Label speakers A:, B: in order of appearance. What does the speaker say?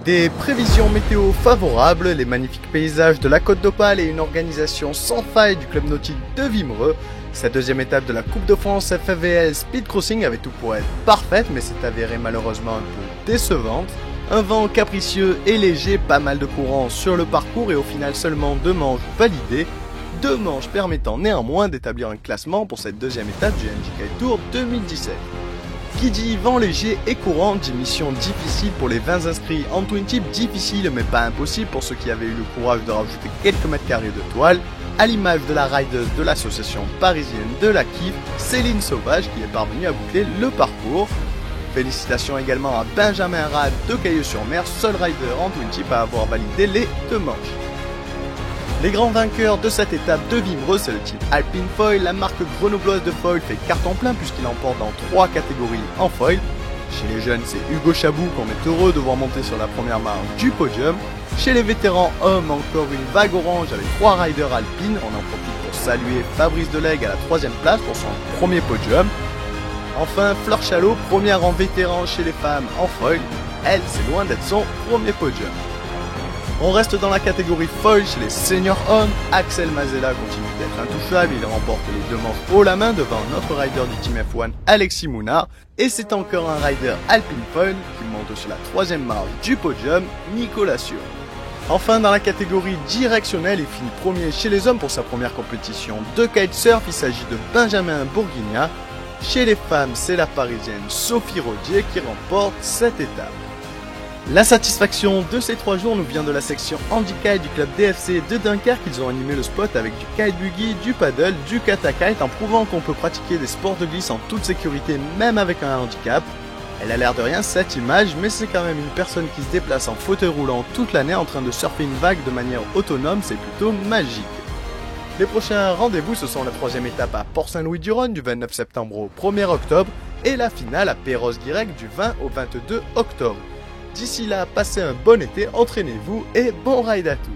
A: Des prévisions météo favorables, les magnifiques paysages de la Côte d'Opale et une organisation sans faille du club nautique de Wimereux. Cette deuxième étape de la Coupe de France FFVL Speed Crossing avait tout pour être parfaite, mais s'est avérée malheureusement un peu décevante. Un vent capricieux et léger, pas mal de courant sur le parcours et au final seulement 2 manches validées. 2 manches permettant néanmoins d'établir un classement pour cette deuxième étape du NJK Tour 2017. Qui dit vent léger et courant dit mission difficile pour les 20 inscrits en twin tip, difficile mais pas impossible pour ceux qui avaient eu le courage de rajouter quelques mètres carrés de toile, à l'image de la rideuse de l'association parisienne de la KIF, Céline Sauvage, qui est parvenue à boucler le parcours. Félicitations également à Benjamin Rad de Cailleux-sur-Mer, seul rider en twin tip à avoir validé les 2 manches. Les grands vainqueurs de cette étape de Wimereux, c'est le team Alpine Foil. La marque grenobloise de foil fait carton plein puisqu'il emporte dans 3 catégories en foil. Chez les jeunes, c'est Hugo Chabou qu'on est heureux de voir monter sur la première marche du podium. Chez les vétérans hommes, encore une vague orange avec 3 riders alpines. On en profite pour saluer Fabrice Delegue à la 3e place pour son premier podium. Enfin, Fleur Chalot, première en vétéran chez les femmes en foil. Elle, c'est loin d'être son premier podium. On reste dans la catégorie foil chez les seniors hommes. Axel Mazella continue d'être intouchable, il remporte les 2 manches haut la main devant notre rider du team F1 Alexis Mounard. Et c'est encore un rider Alpine Foil qui monte sur la 3e marche du podium, Nicolas Sion. Enfin dans la catégorie directionnelle, il finit premier chez les hommes pour sa première compétition de kitesurf, il s'agit de Benjamin Bourguignat. Chez les femmes, c'est la parisienne Sophie Rodier qui remporte cette étape. La satisfaction de ces 3 jours nous vient de la section handicap du club DFC de Dunkerque. Ils ont animé le spot avec du kite buggy, du paddle, du kite en prouvant qu'on peut pratiquer des sports de glisse en toute sécurité même avec un handicap. Elle a l'air de rien cette image, mais c'est quand même une personne qui se déplace en fauteuil roulant toute l'année en train de surfer une vague de manière autonome, c'est plutôt magique. Les prochains rendez-vous, ce sont la 3e étape à Port-Saint-Louis-du-Rhône du 29 septembre au 1er octobre et la finale à Perros-Guirec du 20 au 22 octobre. D'ici là, passez un bon été, entraînez-vous et bon ride à tous.